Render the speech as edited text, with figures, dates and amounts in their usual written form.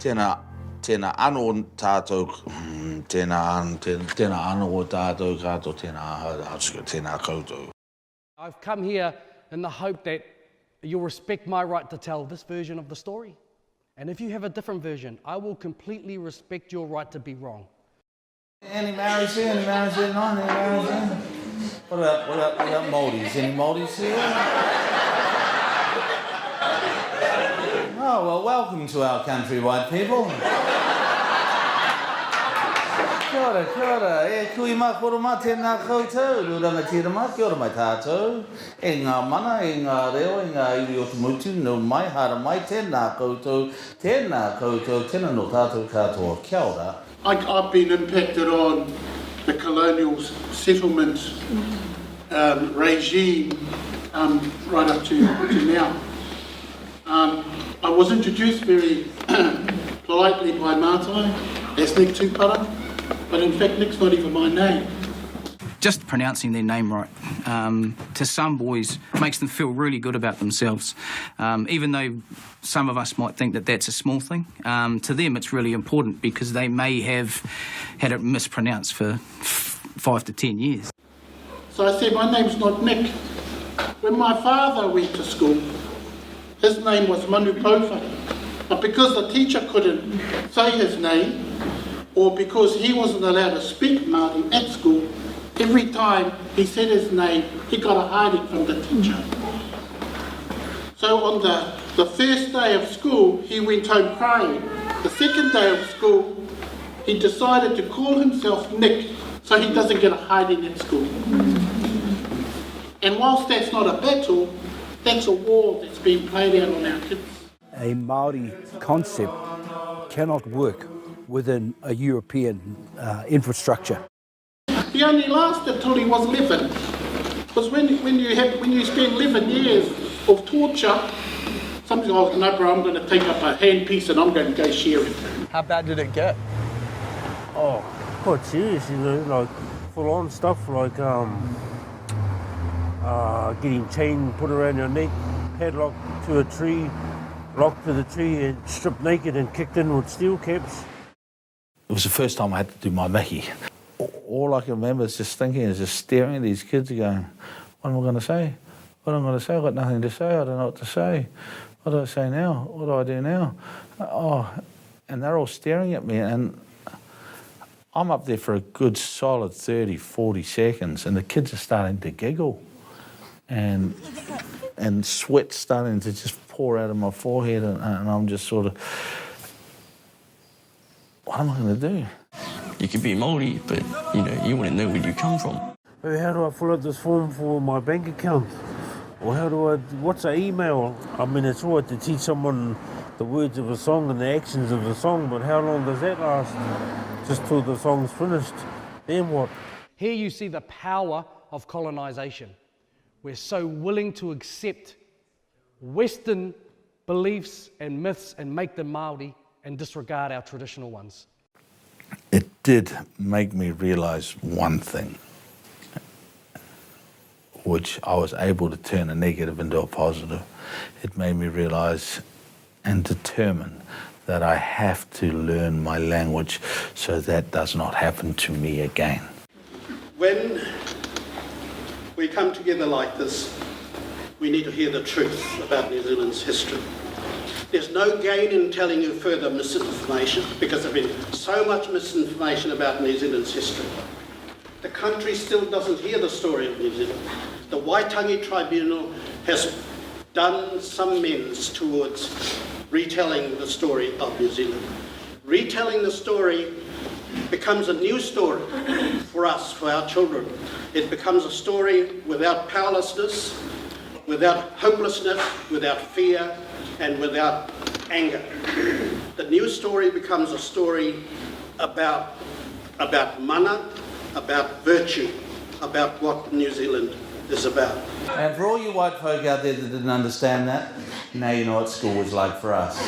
Tēnā anō tātou, tēnā anō o tātou kātou, tēnā koutou. I've come here in the hope that you'll respect my right to tell this version of the story. And if you have a different version, I will completely respect your right to be wrong. Any Maoris here? Any Maoris here? No, any Maoris here? What about Māoris? Any Māoris here? Oh, well, welcome to our country, white people. Kia ora, kia ora. E kui mā koroma tēnā koutou. Rurangatira mā, kia ora mai tātou. E ngā mana, e ngā reo, e ngā iwi o te mutu, no mai, hara mai, tēnā koutou, tēnā no tātou katoa. Kia ora. I've been impacted on the colonial settlement regime right up to now. I was introduced very politely by Mātai as Nick Tupaia, but in fact Nick's not even my name. Just pronouncing their name right, to some boys, makes them feel really good about themselves. Even though some of us might think that that's a small thing, to them it's really important because they may have had it mispronounced for 5 to 10 years. So I said, my name's not Nick. When my father went to school, his name was Manu Pouwhai. But because the teacher couldn't say his name, or because he wasn't allowed to speak Māori at school, every time he said his name, he got a hiding from the teacher. So on the first day of school, he went home crying. The second day of school, he decided to call himself Nick, so he doesn't get a hiding at school. And whilst that's not a battle, that's a war that's being played out on our kids. A Māori concept cannot work within a European infrastructure. He only lasted till he was 11. Because when you spend 11 years of torture, somebody goes, no bro, I'm going to take up a handpiece and I'm going to go share it. How bad did it get? Oh, quite serious, you know, like full-on stuff like getting chain put around your neck, padlocked to a tree, locked to the tree and stripped naked and kicked in with steel caps. It was the first time I had to do my mihi. All I can remember is just thinking, is just staring at these kids and going, what am I going to say? What am I going to say? I've got nothing to say. I don't know what to say. What do I say now? What do I do now? Oh, and they're all staring at me, and I'm up there for a good solid 30, 40 seconds, and the kids are starting to giggle, and sweat starting to just pour out of my forehead, and I'm just sort of, what am I going to do? You could be Māori, but you wouldn't know where you come from. Hey, how do I fill out this form for my bank account? Or what's an email? I mean, it's all right to teach someone the words of a song and the actions of a song, but how long does that last? Just till the song's finished. Then what? Here you see the power of colonisation. We're so willing to accept Western beliefs and myths and make them Māori and disregard our traditional ones. It did make me realise one thing, which I was able to turn a negative into a positive. It made me realise and determine that I have to learn my language so that does not happen to me again. When we come together like this, we need to hear the truth about New Zealand's history. There's no gain in telling you further misinformation because there's been so much misinformation about New Zealand's history. The country still doesn't hear the story of New Zealand. The Waitangi Tribunal has done some amends towards retelling the story of New Zealand. Retelling the story becomes a new story for us, for our children. It becomes a story without powerlessness, without hopelessness, without fear, and without anger. The new story becomes a story about mana, about virtue, about what New Zealand is about. And for all you white folk out there that didn't understand that, now you know what school was like for us.